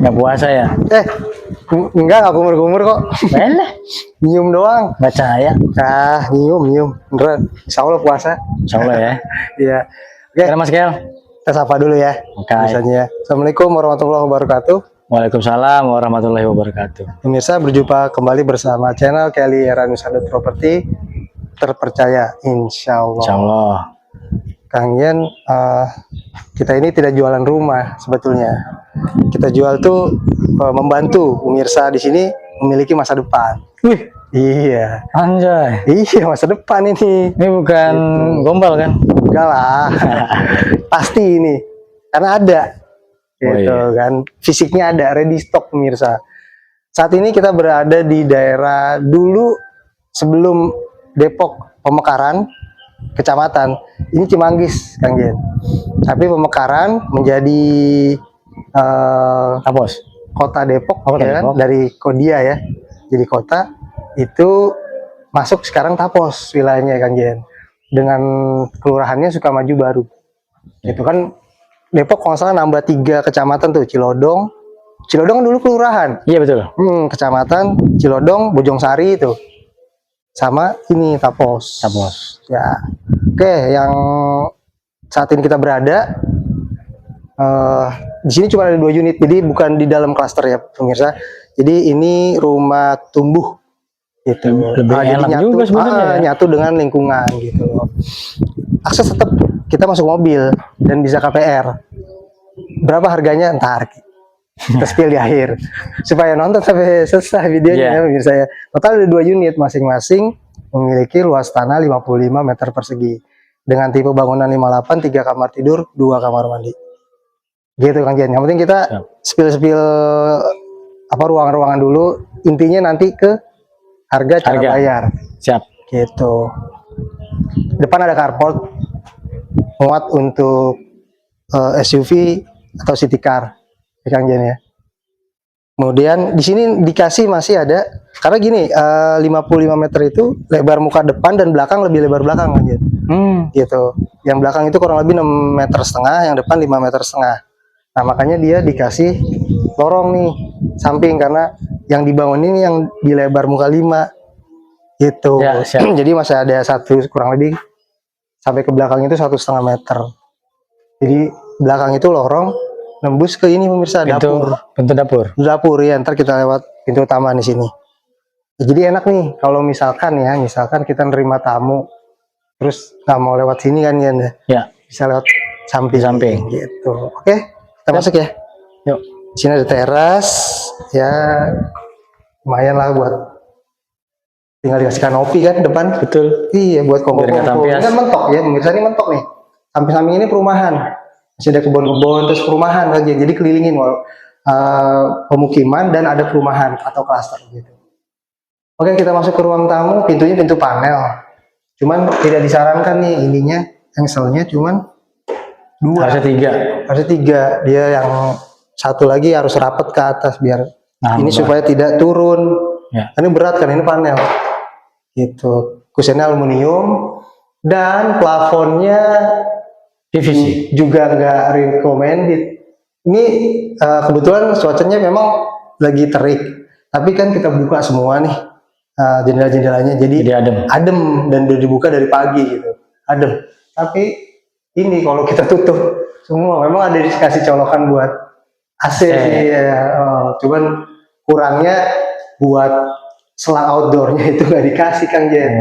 Nggak puasa ya? Enggak kumur-kumur kok. Boleh. Nyium doang. Nggak cahaya. Nyium. Beneran. Insya Allah puasa. Insya Allah ya. Iya. Oke. Oke, Mas Kel. Kita sapa dulu ya. Oke. Misalnya. Assalamualaikum warahmatullahi wabarakatuh. Waalaikumsalam warahmatullahi wabarakatuh. Pemirsa, berjumpa kembali bersama channel Kelly Eranusa Property terpercaya, insya Allah. Insya Allah. Kang Yen, kita ini tidak jualan rumah sebetulnya. Kita jual tuh membantu pemirsa di sini memiliki masa depan. Wih, iya. anjay. Iya, masa depan ini. Ini bukan gombal kan? Enggak lah. Pasti ini. Karena ada. Gitu kan. Fisiknya ada, ready stock pemirsa. Saat ini kita berada di daerah dulu sebelum Depok Pemekaran, kecamatan. Ini Cimanggis, Kang Jen. Tapi Pemekaran menjadi Tapos. kota Depok, Kota ya, Depok. dari Kodia ya. Jadi kota itu masuk sekarang Tapos wilayahnya, Kang Jen. Dengan kelurahannya Sukamaju Baru. Itu kan Depok kalau nggak salah nambah 3 kecamatan tuh, Cilodong kan dulu kelurahan. Iya betul. Kecamatan Cilodong, Bojongsari itu. Sama ini Tapos. Tapos. Ya. Oke, yang saat ini kita berada di sini cuma ada 2 unit, jadi bukan di dalam klaster ya pemirsa. Jadi ini rumah tumbuh gitu. Lebih enak jadi juga sebenarnya ya. Nyatu dengan lingkungan gitu. Akses tetap kita masuk mobil dan bisa KPR. Berapa harganya ntar kita spill di akhir supaya nonton sampai selesai videonya ya pemirsa ya. Total ada 2 unit, masing-masing memiliki luas tanah 55 meter persegi dengan tipe bangunan 58, 3 kamar tidur, 2 kamar mandi. Gitu Kang Jen. Yang penting kita spill apa ruangan-ruangan dulu. Intinya nanti ke harga cara bayar. Siap. Gitu. Depan ada carport muat untuk SUV atau city car, Kang Jen ya. Kemudian di sini dikasih masih ada, karena gini 55 meter itu lebar muka depan dan belakang lebih lebar belakang, Kang Jen. Gitu. Yang belakang itu kurang lebih 6,5 meter, yang depan 5,5 meter. Nah makanya dia dikasih lorong nih samping, karena yang dibangun ini yang di lebar muka 5 gitu. Ya, jadi masih ada kurang lebih sampai ke belakang itu 1,5 meter. Jadi belakang itu lorong nembus ke ini pemirsa, pintu dapur ya. Ntar kita lewat pintu utama di sini. Jadi enak nih kalau misalkan kita nerima tamu terus nggak mau lewat sini kan ya, bisa lewat samping gitu. Oke, kita masuk ya. Yuk. Di sini ada teras ya, lumayan lah buat tinggal dikasih kanopi kan depan. Betul. Iya, buat kongko-kongko. Ini kan mentok ya pemirsa, ini mentok nih. Samping-samping ini perumahan, masih ada kebun-kebun terus perumahan lagi. Jadi kelilingin pemukiman dan ada perumahan atau klaster gitu. Oke, kita masuk ke ruang tamu. Pintunya pintu panel. Cuman tidak disarankan nih ininya, engselnya cuman 2. Harusnya 3. Dia yang satu lagi harus rapat ke atas biar ini supaya tidak turun. Ya. Ini berat kan, ini panel. Gitu. Kusennya aluminium dan plafonnya PVC. Juga nggak recommended. Ini kebetulan cuacanya memang lagi terik, tapi kan kita buka semua nih jendela-jendelanya, jadi adem dan udah dibuka dari pagi gitu, adem. Tapi ini kalau kita tutup semua, memang ada dikasih colokan buat AC ya, cuman kurangnya buat selang outdoornya itu nggak dikasih Kang Jen.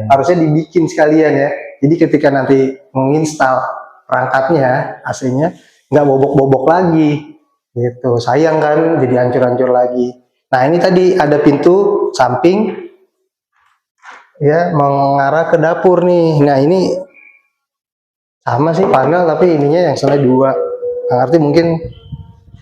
Harusnya dibikin sekalian ya. Jadi ketika nanti menginstal perangkatnya, AC-nya nggak bobok-bobok lagi gitu. Sayang kan, jadi hancur-hancur lagi. Nah ini tadi ada pintu samping ya, mengarah ke dapur nih. Nah ini sama sih panel, tapi ininya yang sana 2. Nggak ngerti, mungkin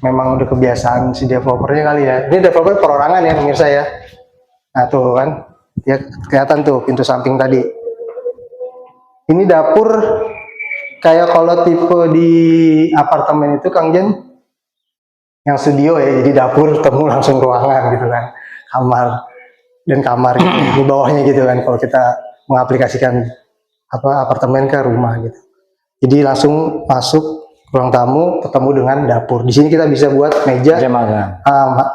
memang udah kebiasaan si developernya kali ya. Ini developer perorangan ya pemirsa ya. Nah tuh kan, ya kelihatan tuh pintu samping tadi. Ini dapur kayak kalau tipe di apartemen itu Kang Jen, yang studio ya, jadi dapur temu langsung ruangan gitu kan, kamar gitu. Di bawahnya gitu kan kalau kita mengaplikasikan apartemen ke rumah gitu. Jadi langsung masuk ruang tamu ketemu dengan dapur. Di sini kita bisa buat meja Meja makan.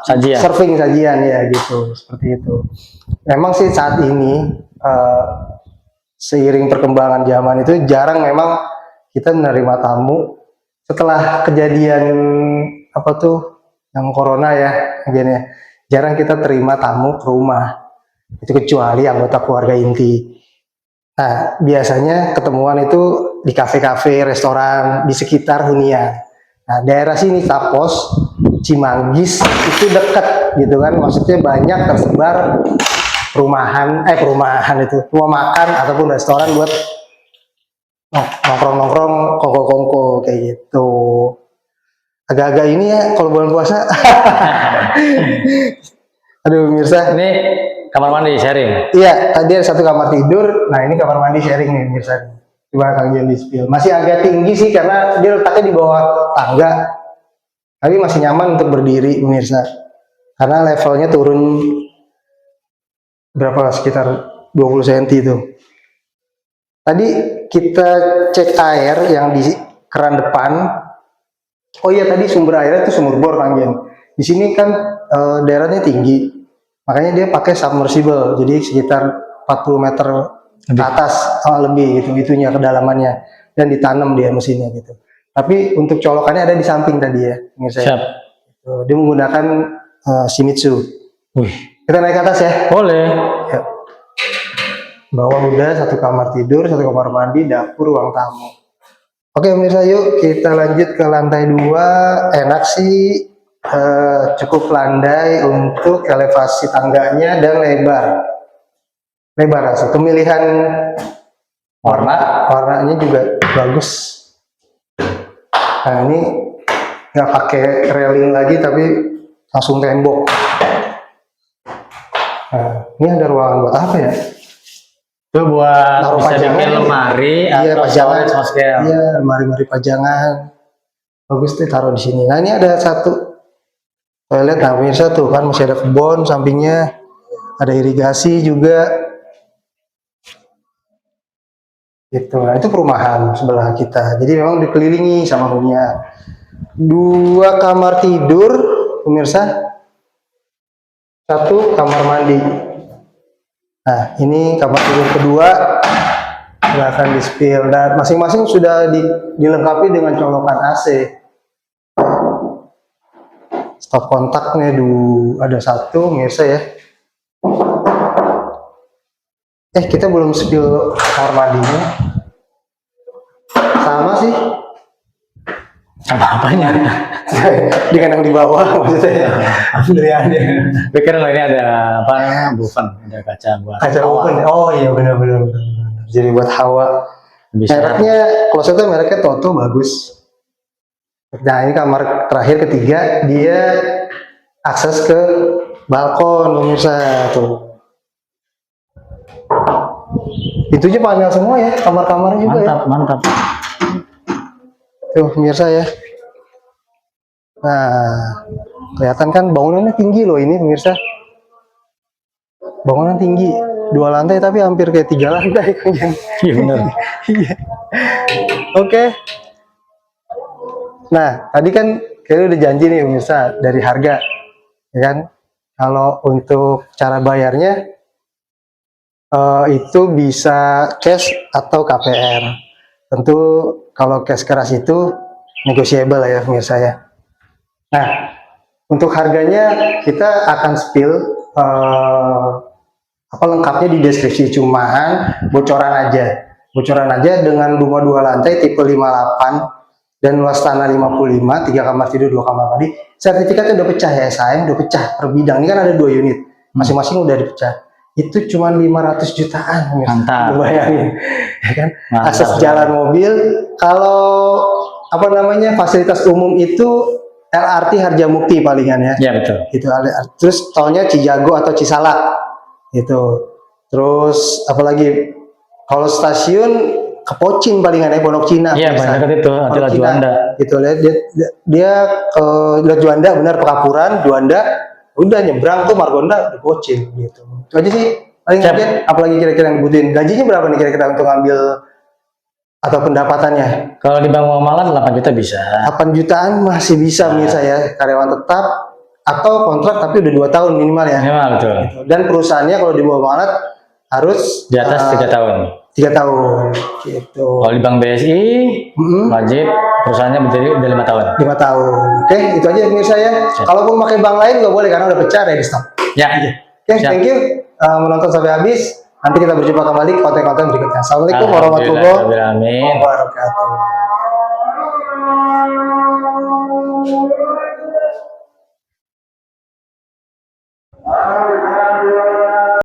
Sajian. serving sajian ya gitu, seperti itu. Memang sih saat ini seiring perkembangan zaman itu jarang memang kita menerima tamu setelah kejadian apa tuh yang corona ya, akhirnya jarang kita terima tamu ke rumah. Itu kecuali anggota keluarga inti. Nah, biasanya ketemuan itu di kafe-kafe, restoran di sekitar hunian. Nah, daerah sini Tapos, Cimanggis itu dekat gitu kan. Maksudnya banyak tersebar perumahan itu, rumah makan ataupun restoran buat nongkrong-nongkrong, kongko-kongko kayak gitu. Agak-agak ini ya kalau bulan puasa. Aduh, pemirsa. Ini kamar mandi sharing. Iya, tadi ada satu kamar tidur. Nah, ini kamar mandi sharing nih, pemirsa. Coba Kang Jen di spill. Masih agak tinggi sih karena dia letaknya di bawah tangga. Tapi masih nyaman untuk berdiri, pemirsa. Karena levelnya turun berapa, sekitar 20 cm itu. Tadi kita cek air yang di keran depan. Oh iya, tadi sumber airnya itu sumur bor, Kang Jen. Di sini kan daerahnya tinggi, makanya dia pakai submersible, jadi sekitar 40 meter ke atas lebih gitu, itunya kedalamannya, dan ditanam dia mesinnya gitu. Tapi untuk colokannya ada di samping tadi ya, pemirsa. Siap. Dia menggunakan Shimizu. Wih. Kita naik ke atas ya. Boleh. Ya. Bawah udah satu kamar tidur, satu kamar mandi, dapur, ruang tamu. Oke pemirsa, yuk kita lanjut ke lantai 2. Enak sih, cukup landai untuk elevasi tangganya dan lebar rasa. Pemilihan warnanya juga bagus. Nah, ini nggak pakai railing lagi tapi langsung tembok. Nah, ini ada ruangan buat apa ya? Itu buat Taruh bisa pajangan bikin ya? lemari Iya, atau pajangan. storage mas kayak. Iya, lemari pajangan. Bagus tuh taruh di sini. Nah, ini ada satu toilet. Nah, pemirsa tuh kan masih ada kebun sampingnya, ada irigasi juga. Gitu. Nah, itu perumahan sebelah kita. Jadi memang dikelilingi sama hunian. 2 kamar tidur, pemirsa. 1 kamar mandi. Nah, ini kamar tidur kedua. Silahkan di spill, dan masing-masing sudah dilengkapi dengan colokan AC. Stop kontaknya ada 1, pemirsa ya. Kita belum spill kamar mandinya. Sama sih. Apa-apanya? Dengan yang di bawah maksudnya. Pilihannya. Pikiran ini ada apa namanya, buffan, ada kaca buat Kaca hawa. open. Oh iya, benar. Jadi buat hawa. Bisa. Mereknya, klosetnya mereknya Toto, bagus. Nah, ini kamar terakhir ketiga, dia akses ke balkon, pemirsa tuh. Itu aja panel semua ya, kamar-kamarnya juga. Mantap. Tuh pemirsa ya. Nah, kelihatan kan bangunannya tinggi loh ini, pemirsa. Bangunan tinggi, 2 lantai tapi hampir kayak 3 lantai. Iya benar. Iya. Oke. Nah, tadi kan kayaknya udah janji nih pemirsa dari harga, ya kan? Kalau untuk cara bayarnya itu bisa cash atau KPR. Tentu kalau cash keras itu negotiable ya pemirsa ya. Nah, untuk harganya kita akan spill lengkapnya di deskripsi, cuman bocoran aja dengan rumah 2 lantai tipe 58 dan luas tanah 55, 3 kamar tidur 2 kamar mandi. Sertifikatnya udah pecah ya, sayang udah pecah per bidang. Ini kan ada 2 unit, masing-masing udah dipecah. Itu cuma 500 jutaan. Mantap. Bayangin, ya kan? Mantap. Akses jalan mobil. Kalau fasilitas umum itu LRT Harjamukti palingan ya. Iya betul. Itu terus tolnya Cijago atau Cisalak. Itu. Terus apalagi kalau stasiun Kepocin palingan ya, Pondok Cina. Iya, banyak kan itu, ada Juanda. Itu dia ke Juanda, benar, Pekapuran, Juanda, udah nyebrang tuh Margonda, Kepocin gitu. Itu aja sih paling mungkin. Apalagi kira-kira yang dibutuhin. Gajinya berapa nih kira-kira untuk ngambil atau pendapatannya? Kalau di bank muamalah 8 juta bisa. 8 jutaan masih bisa pemirsa ya, karyawan tetap atau kontrak tapi udah 2 tahun minimal ya. Minimal betul. Dan perusahaannya kalau di bawah Malat harus Di atas 3 tahun. 3 tahun gitu. Kalau di Bank BSI wajib perusahaannya berdiri udah 5 tahun. 5 tahun. Oke, itu aja pemirsa ya. Kalaupun pakai bank lain nggak boleh karena udah pecah ya di stop. Ya. Oke, thank you menonton sampai habis. Nanti kita berjumpa kembali konten-konten berikutnya. Assalamualaikum warahmatullahi wabarakatuh.